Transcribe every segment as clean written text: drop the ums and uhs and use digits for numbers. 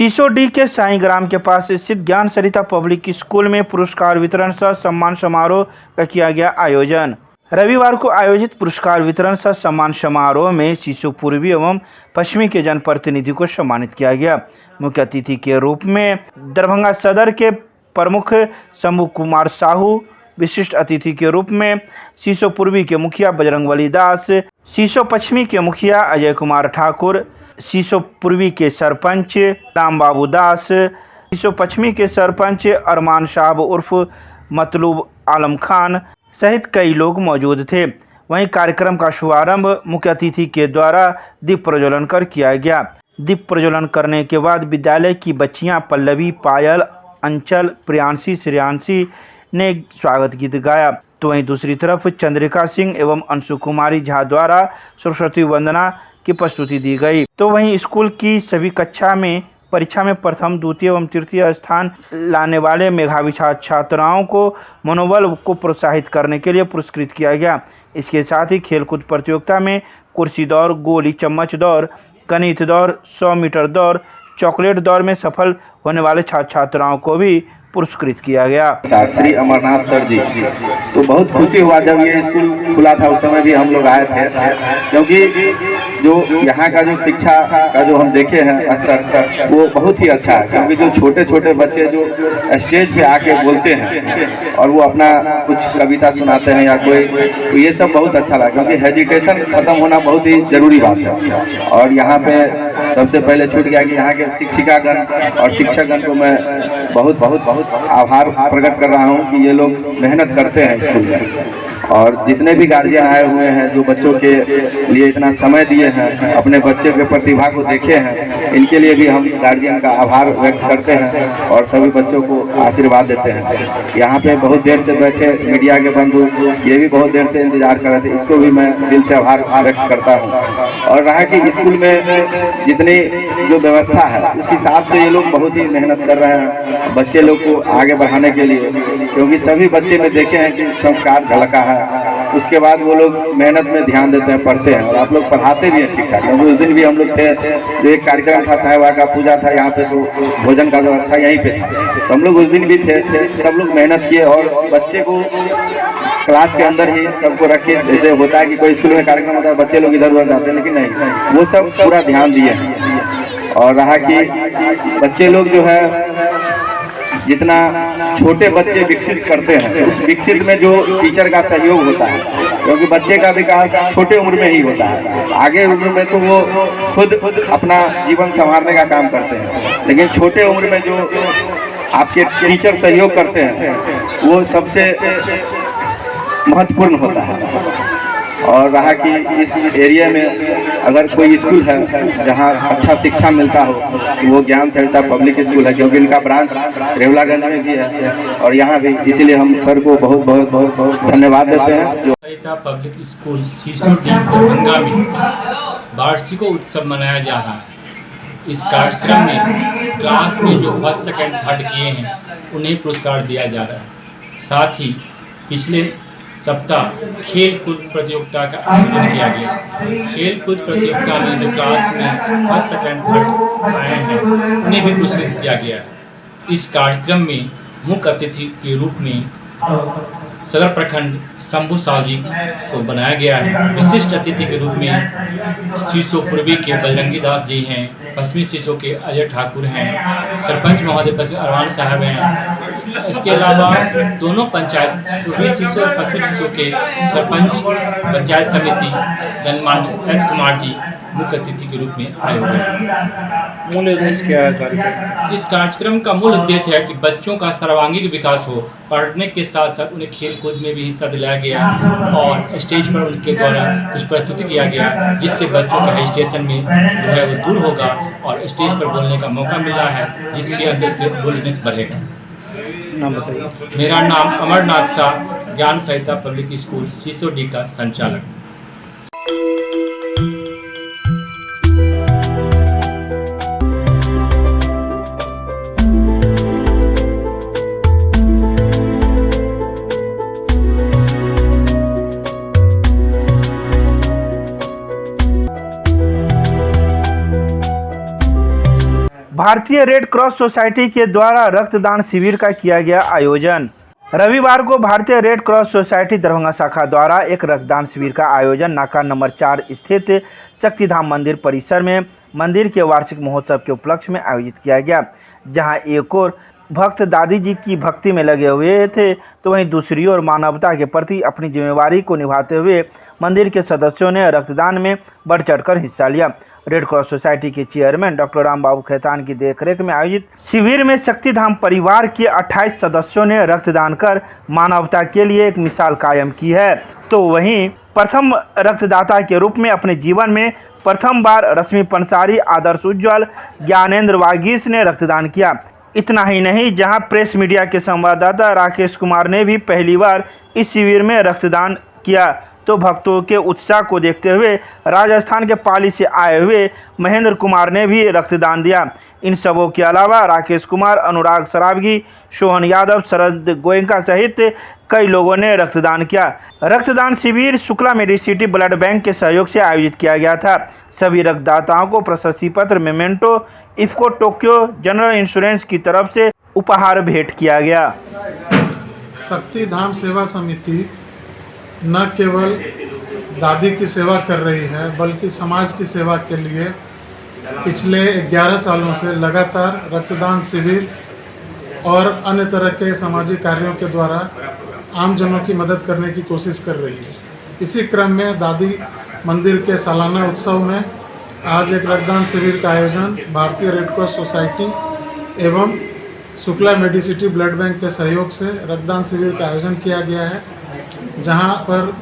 सीसोडी के साईंग्राम के पास स्थित ज्ञान सरिता पब्लिक स्कूल में पुरस्कार वितरण सह सम्मान समारोह का किया गया आयोजन। रविवार को आयोजित पुरस्कार वितरण सह सम्मान समारोह में सीसो पूर्वी एवं पश्चिमी के जनप्रतिनिधि को सम्मानित किया गया। मुख्य अतिथि के रूप में दरभंगा सदर के प्रमुख शंभू कुमार साहू, विशिष्ट अतिथि के रूप में सीसो पूर्वी के मुखिया बजरंगबली दास, सीसो पश्चिमी के मुखिया अजय कुमार ठाकुर, सीसो पूर्वी के सरपंच राम बाबू दास, सीसो पश्चिमी के सरपंच अरमान साहब उर्फ मतलूब आलम खान सहित कई लोग मौजूद थे। वहीं कार्यक्रम का शुभारंभ मुख्य अतिथि के द्वारा दीप प्रज्वलन कर किया गया। दीप प्रज्वलन करने के बाद विद्यालय की बच्चियां पल्लवी, पायल, अंचल, प्रियांशी, श्रेयांशी ने स्वागत गीत गाया। तो वहीं दूसरी तरफ चंद्रिका सिंह एवं अंशु कुमारी झा द्वारा सरस्वती वंदना की प्रस्तुति दी गई। तो वहीं स्कूल की सभी कक्षा में परीक्षा में प्रथम, द्वितीय एवं तृतीय स्थान लाने वाले मेधावी छात्राओं को मनोबल को प्रोत्साहित करने के लिए पुरस्कृत किया गया। इसके साथ ही खेलकूद प्रतियोगिता में कुर्सी दौड़, गोली चम्मच दौड़, गणित दौड़, 100 मीटर दौड़, चॉकलेट दौड़ में सफल होने वाले छात्राओं को भी पुरस्कृत किया गया। श्री अमरनाथ सर जी, तो बहुत खुशी हुआ जब ये स्कूल खुला था, उस समय भी हम लोग आए थे, क्योंकि जो यहाँ का जो शिक्षा का जो हम देखे हैं स्तर वो बहुत ही अच्छा है। क्योंकि जो छोटे छोटे बच्चे जो स्टेज पे आके बोलते हैं और वो अपना कुछ कविता सुनाते हैं या कोई, तो ये सब बहुत अच्छा लगा, क्योंकि हेजिटेशन खत्म होना बहुत ही जरूरी बात है। और यहाँ पे सबसे पहले छूट गया कि यहाँ के शिक्षिकागण और शिक्षकगण को मैं बहुत बहुत बहुत आभार प्रकट कर रहा हूँ कि ये लोग मेहनत करते हैं स्कूल में। और जितने भी गार्जियन आए हुए हैं जो बच्चों के लिए इतना समय दिए हैं, अपने बच्चे के प्रतिभा को देखे हैं, इनके लिए भी हम गार्जियन का आभार व्यक्त करते हैं और सभी बच्चों को आशीर्वाद देते हैं। यहाँ पे बहुत देर से बैठे मीडिया के बंधु, ये भी बहुत देर से इंतजार कर रहे थे, इसको भी मैं दिल से आभार व्यक्त करता हूँ। और रहा कि स्कूल में जितनी जो व्यवस्था है उस हिसाब से ये लोग बहुत ही मेहनत कर रहे हैं बच्चे लोग को आगे बढ़ाने के लिए, क्योंकि सभी बच्चे में देखे हैं कि संस्कार झलका है, उसके बाद वो लोग मेहनत में ध्यान देते हैं, पढ़ते हैं और आप लोग पढ़ाते भी हैं ठीक ठाक। क्योंकि उस दिन भी हम लोग थे, जो एक कार्यक्रम था साहिबा का पूजा था यहाँ पे, तो भोजन का व्यवस्था यहीं पे था, तो हम लोग उस दिन भी थे। सब लोग मेहनत किए और बच्चे को क्लास के अंदर ही सबको रखे। जैसे होता है कि कोई स्कूल में कार्यक्रम होता है बच्चे लोग इधर उधर जाते हैं, लेकिन नहीं, वो सब पूरा ध्यान दिए हैं। और रहा कि बच्चे लोग जो है जितना छोटे बच्चे विकसित करते हैं, उस विकसित में जो टीचर का सहयोग होता है, क्योंकि बच्चे का विकास छोटे उम्र में ही होता है, आगे उम्र में तो वो खुद अपना जीवन संवारने का काम करते हैं, लेकिन छोटे उम्र में जो आपके टीचर सहयोग करते हैं वो सबसे महत्वपूर्ण होता है। और रहा कि इस एरिया में अगर कोई स्कूल है जहां अच्छा शिक्षा मिलता हो तो वो ज्ञान सरिता पब्लिक स्कूल है, क्योंकि इनका ब्रांच रेवलागंज में भी है और यहाँ भी, इसीलिए हम सर को बहुत बहुत बहुत बहुत धन्यवाद देते हैं। जो सरिता पब्लिक स्कूल सीसोडी दरभंगा में वार्षिक उत्सव मनाया जा रहा है। इस कार्यक्रम में क्लास में जो फर्स्ट, सेकंड, थर्ड किए हैं उन्हें पुरस्कार दिया जा रहा है। साथ ही पिछले सप्ताह खेल कूद प्रतियोगिता का आयोजन किया गया। खेल कूद प्रतियोगिता में जो क्लास में फर्स्ट, सेकंड, थर्ड आए हैं उन्हें भी पुरस्कृत किया गया। इस कार्यक्रम में मुख्य अतिथि के रूप में सदर प्रखंड शंभू साहू जी को बनाया गया है। विशिष्ट अतिथि के रूप में सीसो पूर्वी के बजरंगी दास जी हैं, पश्चिमी सीसो के अजय ठाकुर हैं, सरपंच महोदय पश्चिमी अरमान साहब हैं। इसके अलावा दोनों पंचायत पूर्वी सीसो और पश्चिमी सीसो के सरपंच पंचायत समिति गणमान्य एस कुमार जी मुख्य अतिथि के रूप में आए हुए हैं। मूल उद्देश्य क्या है कार्यक्रम? इस कार्यक्रम का मूल उद्देश्य है कि बच्चों का सर्वांगीण विकास हो, पढ़ने के साथ साथ उन्हें खेल कूद में भी हिस्सा दिलाया गया और स्टेज पर उनके द्वारा कुछ प्रस्तुति किया गया, जिससे बच्चों का हेजिटेशन में जो है वो दूर होगा और स्टेज पर बोलने का मौका मिल रहा है, जिसके अंदर बोल्डनेस बढ़ेगा। नाम बताइए। मेरा नाम अमरनाथ शाह, ज्ञान सरिता पब्लिक स्कूल सीसोडी का संचालक। भारतीय रेड क्रॉस सोसाइटी के द्वारा रक्तदान शिविर का किया गया आयोजन। रविवार को भारतीय रेड क्रॉस सोसाइटी दरभंगा शाखा द्वारा एक रक्तदान शिविर का आयोजन नाका नंबर 4 स्थित शक्तिधाम मंदिर परिसर में मंदिर के वार्षिक महोत्सव के उपलक्ष्य में आयोजित किया गया, जहां एक और भक्त दादी जी की भक्ति में लगे हुए थे तो वहीं दूसरी ओर मानवता के प्रति अपनी जिम्मेवारी को निभाते हुए मंदिर के सदस्यों ने रक्तदान में बढ़ चढ़कर हिस्सा लिया। रेड क्रॉस सोसाइटी के चेयरमैन डॉक्टर राम बाबू खैतान की देखरेख में आयोजित शिविर में शक्तिधाम परिवार के 28 सदस्यों ने रक्तदान कर मानवता के लिए एक मिसाल कायम की है। तो वहीं प्रथम रक्तदाता के रूप में अपने जीवन में प्रथम बार रश्मि पंसारी, आदर्श उज्ज्वल, ज्ञानेंद्र वागीश ने रक्तदान किया। इतना ही नहीं, जहां प्रेस मीडिया के संवाददाता राकेश कुमार ने भी पहली बार इस शिविर में रक्तदान किया, तो भक्तों के उत्साह को देखते हुए राजस्थान के पाली से आए हुए महेंद्र कुमार ने भी रक्तदान दिया। इन सबों के अलावा राकेश कुमार, अनुराग सरावगी, सोहन यादव, शरद गोयंका सहित कई लोगों ने रक्तदान किया। रक्तदान शिविर शुक्ला मेडिसिटी ब्लड बैंक के सहयोग से आयोजित किया गया था। सभी रक्तदाताओं को प्रशस्ति पत्र, memento, IFFCO Tokyo general insurance की तरफ से उपहार भेंट किया गया। शक्तिधाम सेवा समिति न केवल दादी की सेवा कर रही है बल्कि समाज की सेवा के लिए पिछले 11 सालों से लगातार रक्तदान शिविर और अन्य तरह के सामाजिक कार्यों के द्वारा आमजनों की मदद करने की कोशिश कर रही है। इसी क्रम में दादी मंदिर के सालाना उत्सव में आज एक रक्तदान शिविर का आयोजन भारतीय रेड क्रॉस सोसाइटी एवं शुक्ला मेडिसिटी ब्लड बैंक के सहयोग से रक्तदान शिविर का आयोजन किया गया है, जहां पर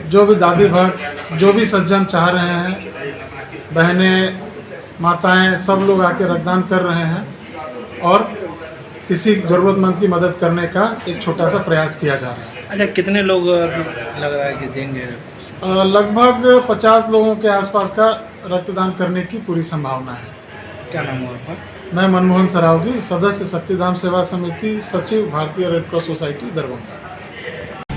जो भी दादी भक्त, जो भी सज्जन चाह रहे हैं, बहनें, माताएं, सब लोग आके रक्तदान कर रहे हैं और किसी ज़रूरतमंद की मदद करने का एक छोटा सा प्रयास किया जा रहा है। अच्छा, कितने लोग लग रहा है कि देंगे? लगभग 50 लोगों के आसपास का रक्तदान करने की पूरी संभावना है। क्या नाम हुआ आपका? मैं मनमोहन सरावगी, सदस्य शक्तिधाम सेवा समिति, सचिव भारतीय red cross society Darbhanga.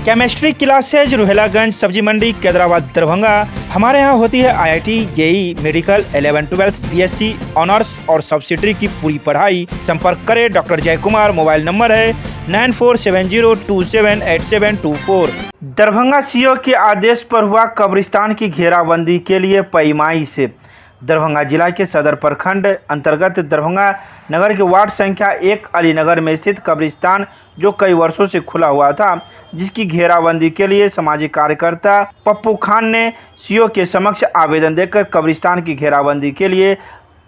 Chemistry classes Ruhelaganj सब्जी मंडी कैदराबाद दरभंगा। हमारे यहाँ होती है IIT, JEE, medical, 11, 12, PSC, honours और सब्सिडरी की पूरी पढ़ाई। संपर्क करें डॉक्टर जय कुमार। मोबाइल नंबर है 9470278724। दरभंगा CO के आदेश पर हुआ कब्रिस्तान की घेराबंदी के लिए पैमाइश। दरभंगा जिला के सदर प्रखंड अंतर्गत दरभंगा नगर के वार्ड संख्या 1 अलीनगर में स्थित कब्रिस्तान, जो कई वर्षों से खुला हुआ था, जिसकी घेराबंदी के लिए सामाजिक कार्यकर्ता पप्पू खान ने CO के समक्ष आवेदन देकर कब्रिस्तान की घेराबंदी के लिए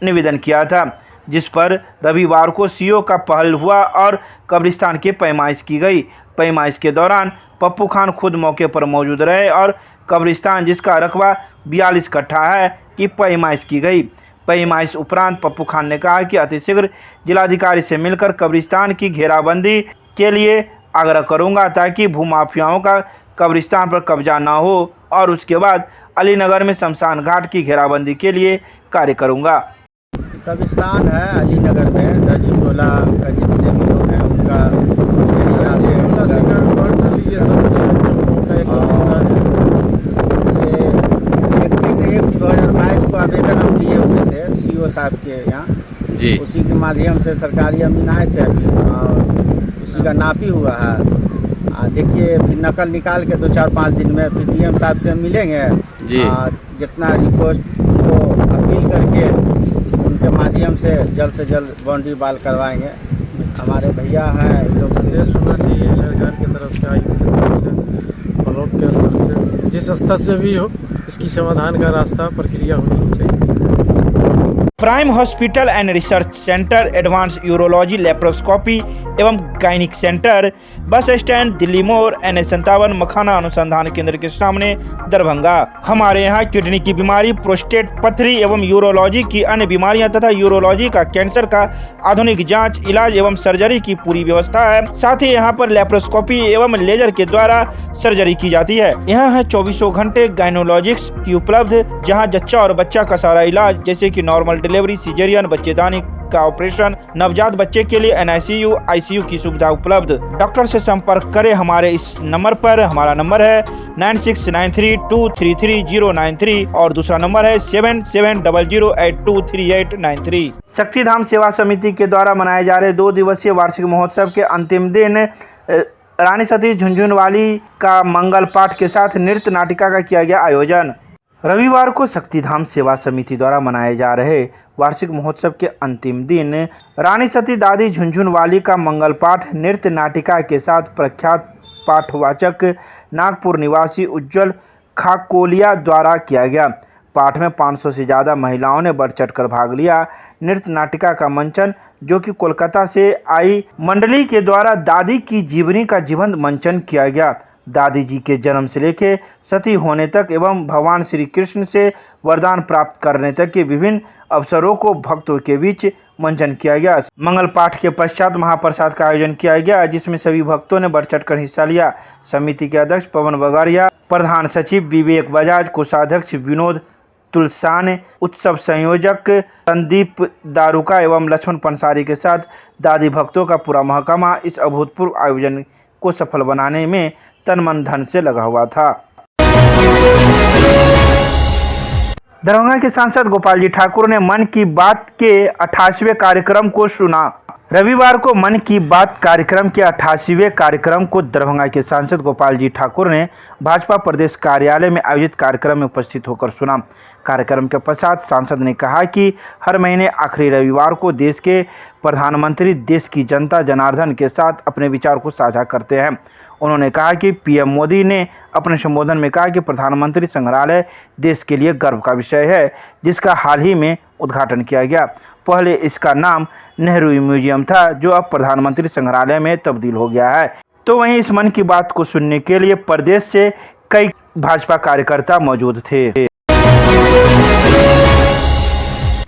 निवेदन किया था, जिस पर रविवार को CO का पहल हुआ और कब्रिस्तान की पैमाइश की गई। पैमाइश के दौरान पप्पू खान खुद मौके पर मौजूद रहे और कब्रिस्तान, जिसका रकबा 42 कट्ठा है, की पैमाइश की गई। पैमाइश उपरांत पप्पू खान ने कहा कि अतिशीघ्र जिलाधिकारी से मिलकर कब्रिस्तान की घेराबंदी के लिए आग्रह करूंगा, ताकि भूमाफियाओं का कब्रिस्तान पर कब्जा न हो, और उसके बाद अलीनगर में शमशान घाट की घेराबंदी के लिए कार्य करूंगा। कब्रिस्तान है अलीनगर में, दर्जी टोला का जितने भी लोग हैं उनका ये 31/1/2022 को आवेदन हम दिए हुए थे CO साहब के यहाँ जी। उसी के माध्यम से सरकारी अमीन आए थे अभी और उसी का नापी हुआ है। देखिए, फिर नकल निकाल के 2-4-5 दिन में फिर DM साहब से मिलेंगे जी। जितना रिक्वेस्ट को अपील करके उनके माध्यम से जल्द बाउंड्री वाल करवाएंगे। हमारे भैया हैं, इन लोग से सुनना चाहिए सरकार की तरफ से, आयुक्त की तरफ से, ब्लॉक के स्तर से, जिस स्तर से भी हो, इसकी समाधान का रास्ता, प्रक्रिया होनी चाहिए। Prime hospital and research centre, advance urology, laparoscopy एवं gynaec centre, bus stand, Delhi मोड़, NH57, मखाना अनुसंधान केंद्र के सामने दरभंगा। हमारे यहाँ किडनी की बीमारी, प्रोस्टेट, पथरी एवं यूरोलॉजी की अन्य बीमारियां तथा यूरोलॉजी का, कैंसर का आधुनिक जांच, इलाज एवं सर्जरी की पूरी व्यवस्था है। साथ ही यहाँ पर लेप्रोस्कोपी एवं लेजर के द्वारा सर्जरी की जाती है। यहाँ है 24 घंटे गायनोलॉजिक्स की उपलब्ध, जहाँ जच्चा और बच्चा का सारा इलाज, जैसे कि नॉर्मल डिलीवरी, सिजेरियन, बच्चेदानी, का ऑपरेशन, नवजात बच्चे के लिए NICU, ICU की सुविधा उपलब्ध। डॉक्टर से संपर्क करें हमारे इस नंबर पर। हमारा नंबर है 9693233093 और दूसरा नंबर है 7700823893। शक्तिधाम सेवा समिति के द्वारा मनाए जा रहे 2 दिवसीय वार्षिक महोत्सव के अंतिम दिन रानी सती झुनझुनवाली का मंगल पाठ के साथ नृत्य नाटिका का किया गया आयोजन। रविवार को शक्तिधाम सेवा समिति द्वारा मनाए जा रहे वार्षिक महोत्सव के अंतिम दिन रानी सती दादी झुनझुनवाली का मंगल पाठ नृत्य नाटिका के साथ प्रख्यात पाठवाचक नागपुर निवासी उज्जवल खाकोलिया द्वारा किया गया। पाठ में 500 से ज़्यादा महिलाओं ने बढ़ चढ़कर भाग लिया। नृत्य नाटिका का मंचन, जो कि कोलकाता से आई मंडली के द्वारा दादी की जीवनी का जीवंत मंचन किया गया। दादी जी के जन्म से लेकर सती होने तक एवं भगवान श्री कृष्ण से वरदान प्राप्त करने तक के विभिन्न अवसरों को भक्तों के बीच मंचन किया गया। मंगल पाठ के पश्चात महाप्रसाद का आयोजन किया गया, जिसमें सभी भक्तों ने बढ़ चढ़कर हिस्सा लिया। समिति के अध्यक्ष पवन बगाड़िया, प्रधान सचिव विवेक बजाज, कोषाध्यक्ष विनोद तुलसाने, उत्सव संयोजक संदीप दारुका एवं लक्ष्मण पंसारी के साथ दादी भक्तों का पूरा महकमा इस अभूतपूर्व आयोजन को सफल बनाने में तन मन धन से लगा हुआ था। दरभंगा के सांसद गोपाल जी ठाकुर ने मन की बात के 88वें कार्यक्रम को सुना। रविवार को मन की बात कार्यक्रम के 88वें कार्यक्रम को दरभंगा के सांसद गोपाल जी ठाकुर ने भाजपा प्रदेश कार्यालय में आयोजित कार्यक्रम में उपस्थित होकर सुना। कार्यक्रम के पश्चात सांसद ने कहा कि हर महीने आखिरी रविवार को देश के प्रधानमंत्री देश की जनता जनार्दन के साथ अपने विचार को साझा करते हैं। उन्होंने कहा कि PM मोदी ने अपने संबोधन में कहा कि प्रधानमंत्री संग्रहालय देश के लिए गर्व का विषय है, जिसका हाल ही में उद्घाटन किया गया। पहले इसका नाम नेहरू म्यूजियम था, जो अब प्रधानमंत्री संग्रहालय में तब्दील हो गया है। तो वहीं इस मन की बात को सुनने के लिए प्रदेश से कई भाजपा कार्यकर्ता मौजूद थे।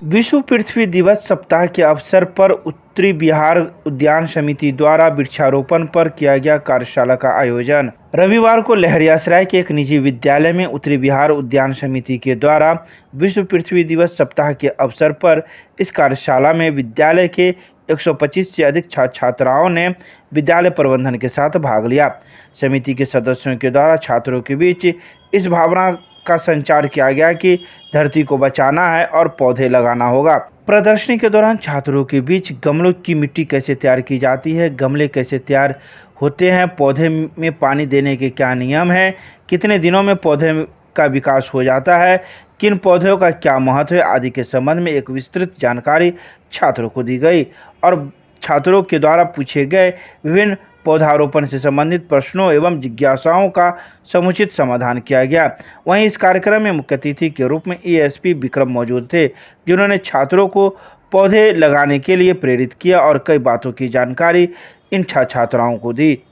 विश्व पृथ्वी दिवस सप्ताह के अवसर पर उत्तरी बिहार उद्यान समिति द्वारा वृक्षारोपण पर किया गया कार्यशाला का आयोजन। रविवार को लहरियासराय के एक निजी विद्यालय में उत्तरी बिहार उद्यान समिति के द्वारा विश्व पृथ्वी दिवस सप्ताह के अवसर पर इस कार्यशाला में विद्यालय के 125 से अधिक छात्र छात्राओं ने विद्यालय प्रबंधन के साथ भाग लिया। समिति के सदस्यों के द्वारा छात्रों के बीच इस भावना का संचार किया गया कि धरती को बचाना है और पौधे लगाना होगा। प्रदर्शनी के दौरान छात्रों के बीच गमलों की मिट्टी कैसे तैयार की जाती है, गमले कैसे तैयार होते हैं, पौधे में पानी देने के क्या नियम हैं, कितने दिनों में पौधे का विकास हो जाता है, किन पौधों का क्या महत्व है आदि के संबंध में एक विस्तृत जानकारी छात्रों को दी गई और छात्रों के द्वारा पूछे गए विभिन्न पौधारोपण से संबंधित प्रश्नों एवं जिज्ञासाओं का समुचित समाधान किया गया। वहीं इस कार्यक्रम में मुख्य अतिथि के रूप में ASP विक्रम मौजूद थे, जिन्होंने छात्रों को पौधे लगाने के लिए प्रेरित किया और कई बातों की जानकारी इन छात्राओं को दी।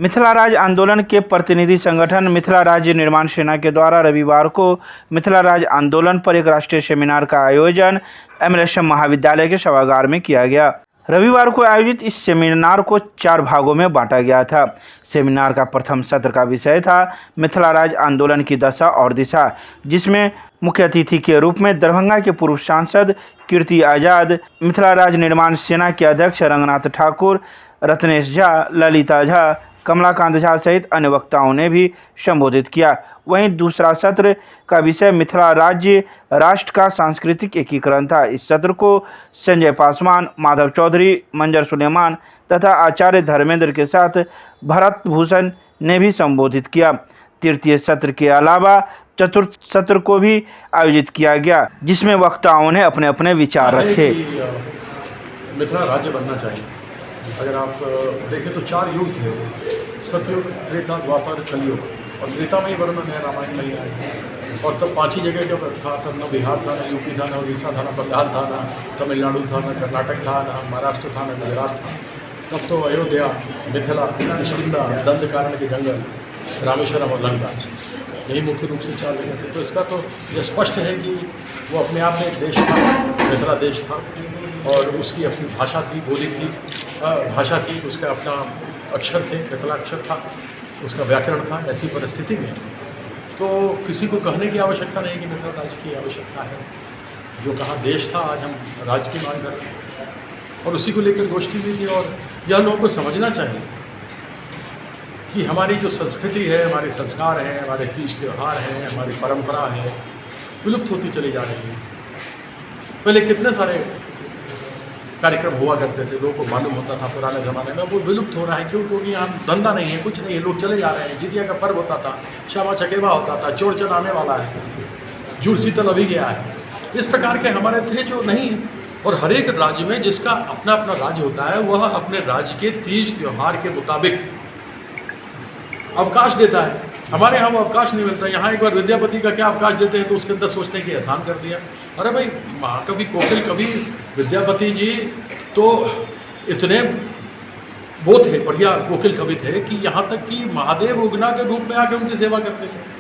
मिथिला राज आंदोलन के प्रतिनिधि संगठन मिथिला राज्य निर्माण सेना के द्वारा रविवार को मिथिला राज आंदोलन पर एक राष्ट्रीय सेमिनार का आयोजन MLSM महाविद्यालय के सभागार में किया गया। रविवार को आयोजित इस सेमिनार को 4 भागों में बांटा गया था। सेमिनार का प्रथम सत्र का विषय था मिथिला राज आंदोलन की दशा और दिशा, जिसमें मुख्य अतिथि के रूप में दरभंगा के पूर्व सांसद कीर्ति आजाद, मिथिला राज निर्माण सेना के अध्यक्ष रंगनाथ ठाकुर, रत्नेश झा, ललिता झा, कमलाकांत झा सहित अन्य वक्ताओं ने भी संबोधित किया। वहीं दूसरा सत्र का विषय मिथिला राज्य राष्ट्र का सांस्कृतिक एकीकरण था। इस सत्र को संजय पासवान, माधव चौधरी, मंजर सुलेमान तथा आचार्य धर्मेंद्र के साथ भरत भूषण ने भी संबोधित किया। तृतीय सत्र के अलावा चतुर्थ सत्र को भी आयोजित किया गया, जिसमें वक्ताओं ने अपने अपने विचार रखे। मिथिला राज्य बनना चाहिए। अगर आप देखें तो 4 युग थे, सतयुग, त्रेता, द्वापर, कलयुग, और त्रेता में ही वर्णन है रामायण में ही आए। और तब 5 ही जगह जब था, तब न बिहार था, न यूपी था, न उड़ीसा था, न बंगाल था, न तमिलनाडु था, न कर्नाटक था, न महाराष्ट्र था, न गुजरात था। तब तो अयोध्या, मिथिला, किष्किंधा, दंडकारण्य के जंगल, रामेश्वरम और लंका, यही मुख्य रूप से 4 जगह थे। तो इसका तो यह स्पष्ट है कि वो अपने आप में एक देश था, मिथिला देश था, और उसकी अपनी भाषा थी, बोली थी, भाषा थी, उसका अपना अक्षर थे, मिथिला अक्षर था, उसका व्याकरण था। ऐसी परिस्थिति में तो किसी को कहने की आवश्यकता नहीं कि मिथिला राज्य की आवश्यकता है। जो कहा देश था, आज हम राज्य की मांग कर रहे हैं। और उसी को लेकर गोष्ठी हुई थी। और यह लोगों को समझना चाहिए कि हमारी जो संस्कृति है, हमारे संस्कार हैं, हमारे तीज त्यौहार हैं, हमारी परंपरा है, विलुप्त होती चली जा रही है। पहले कितने सारे कार्यक्रम हुआ करते थे, लोगों को मालूम होता था पुराने ज़माने में, वो विलुप्त हो रहा है। क्यों? क्योंकि यहाँ धंधा नहीं है, कुछ नहीं है, लोग चले जा रहे हैं। जितिया का पर्व होता था, श्यामा चकेवा होता था, चौड़चन आने वाला है, जुड़ शीतल अभी गया है। इस प्रकार के हमारे थे जो नहीं। और हर एक राज्य में जिसका अपना अपना राज्य होता है, वह अपने राज्य के तीज त्यौहार के मुताबिक अवकाश देता है। हमारे यहाँ वो अवकाश नहीं मिलता। यहाँ एक बार विद्यापति का क्या अवकाश देते हैं तो उसके अंदर सोचते हैं कि एहसान कर दिया। अरे भाई, महाकवि कोकिल कवि विद्यापति जी तो इतने वो थे, बढ़िया कोकिल कवि थे कि यहाँ तक कि महादेव उगना के रूप में आके उनकी सेवा करते थे।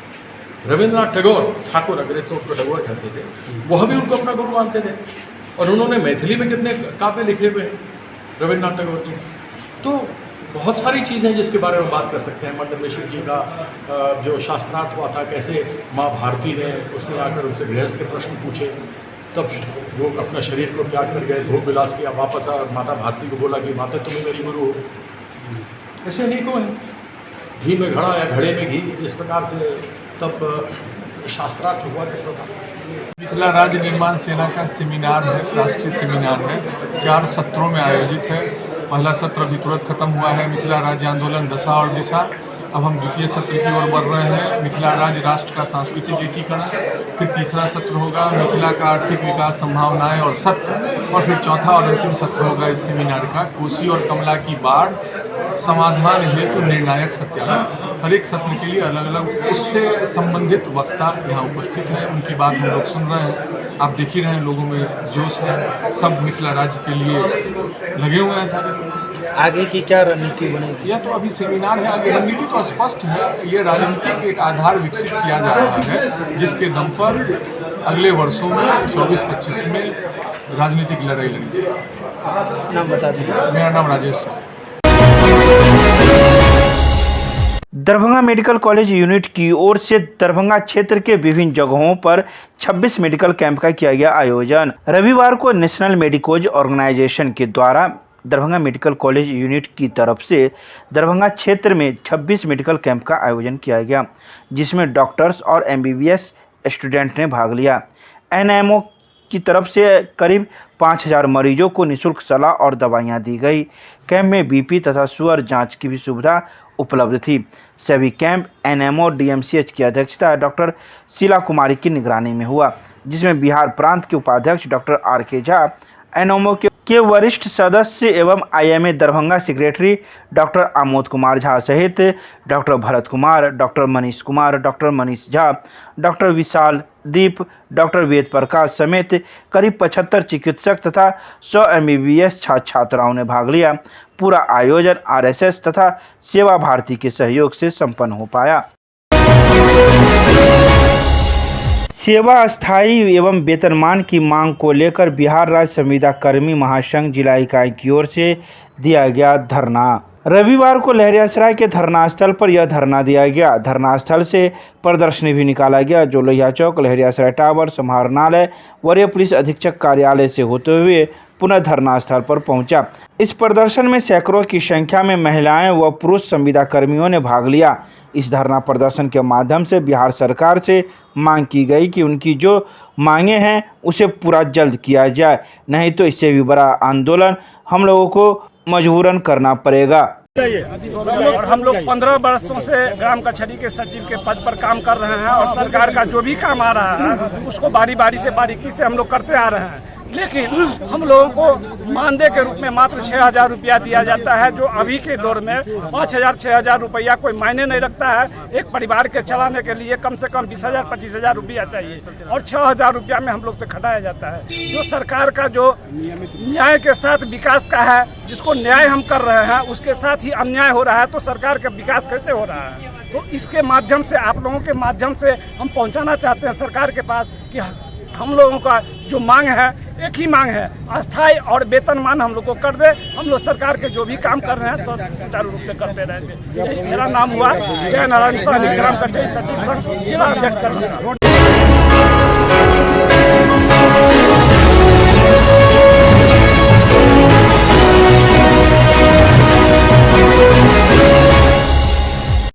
रविंद्रनाथ टैगोर, ठाकुर अंग्रेज तो उनको टैगोर कहते थे, वह भी उनको अपना गुरु मानते थे। और उन्होंने मैथिली में कितने काव्य लिखे हुए हैं रविंद्रनाथ टैगोर जी। तो बहुत सारी चीज़ें हैं जिसके बारे में बात कर सकते हैं। मंडन मिश्र जी का जो शास्त्रार्थ हुआ था, कैसे माँ भारती ने उसमें आकर उनसे गृहस्थ के प्रश्न पूछे, तब वो अपना शरीर को त्याग कर गए, भोग विलास किया, वापस आ माता भारती को बोला कि माता तुम्हें मेरी गुरु हो। ऐसे अनेकों हैं। घी में घड़ा या घड़े में घी, इस प्रकार से तब शास्त्रार्थ हुआ करता था। मिथिला राज्य निर्माण सेना का सेमिनार है, राष्ट्रीय सेमिनार है, 4 सत्रों में आयोजित है। पहला सत्र अभी तुरंत खत्म हुआ है, मिथिला राज्य आंदोलन दशा और दिशा। अब हम द्वितीय सत्र की ओर बढ़ रहे हैं, मिथिला राज्य राष्ट्र का सांस्कृतिक एकीकरण। फिर तीसरा सत्र होगा मिथिला का आर्थिक विकास संभावनाएं और सत्र। और फिर चौथा और अंतिम सत्र होगा इस सेमिनार का कोसी और कमला की बाढ़ समाधान हेतु निर्णायक सत्याग्रह। हर एक सत्र के लिए अलग अलग उससे संबंधित वक्ता यहाँ उपस्थित हैं, उनकी बात हम लोग सुन रहे हैं। आप देख ही रहे हैं लोगों में जोश है, सब मिथिला राज्य के लिए लगे हुए हैं सारे। आगे की क्या रणनीति बनेगी? यह तो अभी सेमिनार है, आगे रणनीति तो स्पष्ट है। ये राजनीतिक एक आधार विकसित किया जा रहा है जिसके दम पर अगले वर्षों में 24-25 में राजनीतिक लड़ाई लड़ी जाएगी। नाम बता दीजिए। मेरा नाम राजेश है। दरभंगा मेडिकल कॉलेज यूनिट की ओर से दरभंगा क्षेत्र के विभिन्न जगहों पर 26 मेडिकल कैंप का किया गया आयोजन। रविवार को नेशनल मेडिकोज ऑर्गेनाइजेशन के द्वारा दरभंगा मेडिकल कॉलेज यूनिट की तरफ से दरभंगा क्षेत्र में 26 मेडिकल कैंप का आयोजन किया गया, जिसमें डॉक्टर्स और MBBS स्टूडेंट ने भाग लिया। NMO की तरफ से करीब 5000 मरीजों को निःशुल्क सलाह और दवाइयां दी गई। कैंप में BP तथा शुगर जांच की भी सुविधा उपलब्ध थी। सभी कैंप NMO DMCH की अध्यक्षता डॉक्टर शीला कुमारी की निगरानी में हुआ, जिसमें बिहार प्रांत के उपाध्यक्ष डॉक्टर RK झा, NMO के वरिष्ठ सदस्य एवं IMA Darbhanga secretary doctor Amod Kumar Jha सहित doctor Bharat Kumar, doctor Manish Kumar, doctor Manish Jha, doctor Vishal Deep, doctor Ved Prakash समेत करीब 75 चिकित्सक तथा 100 MBBS छात्र छात्राओं ने भाग लिया। पूरा आयोजन RSS तथा सेवा भारती के सहयोग से संपन्न हो पाया। सेवा अस्थायी एवं वेतनमान की मांग को लेकर बिहार राज्य संविदा कर्मी महासंघ जिला इकाई की ओर से दिया गया धरना। रविवार को लहरियासराय के धरना स्थल पर यह धरना दिया गया। धरना स्थल से प्रदर्शनी भी निकाला गया, जो लोहिया चौक, लहरियासराय टावर, समाहरणालय, वरीय पुलिस अधीक्षक कार्यालय से होते हुए पुनः धरना स्थल पर पहुंचा। इस प्रदर्शन में सैकड़ों की संख्या में महिलाएं व पुरुष संविदा कर्मियों ने भाग लिया। इस धरना प्रदर्शन के माध्यम से बिहार सरकार से मांग की गई कि उनकी जो मांगे हैं उसे पूरा जल्द किया जाए, नहीं तो इससे भी बड़ा आंदोलन हम लोगों को मजबूरन करना पड़ेगा। और हम लोग 15 वर्षों से ग्राम कचहरी के सचिव के पद पर काम कर रहे हैं और सरकार का जो भी काम आ रहा है उसको बारीकी से हम लोग करते आ रहे हैं। लेकिन हम लोगों को मानदेय के रूप में मात्र 6000 रुपया दिया जाता है, जो अभी के दौर में 5000-6000 रुपया कोई मायने नहीं रखता है। एक परिवार के चलाने के लिए कम से कम 20,000-25,000 रुपया चाहिए और 6000 रुपया में हम लोग से खटाया जाता है। जो सरकार का जो न्याय के साथ विकास का है, जिसको न्याय हम कर रहे हैं, उसके साथ ही अन्याय हो रहा है, तो सरकार का विकास कैसे हो रहा है? तो इसके माध्यम से, आप लोगों के माध्यम से हम पहुँचाना चाहते हैं सरकार के पास कि हम लोगों का जो मांग है, एक ही मांग है, अस्थायी और वेतनमान हम लोग को कर दे। हम लोग सरकार के जो भी काम कर रहे हैं सब सुचारू रूप से करते रहेंगे। मेरा नाम हुआ जय नारायण साहनी, ग्राम कचहरी सचिव संघ जिला अध्यक्ष।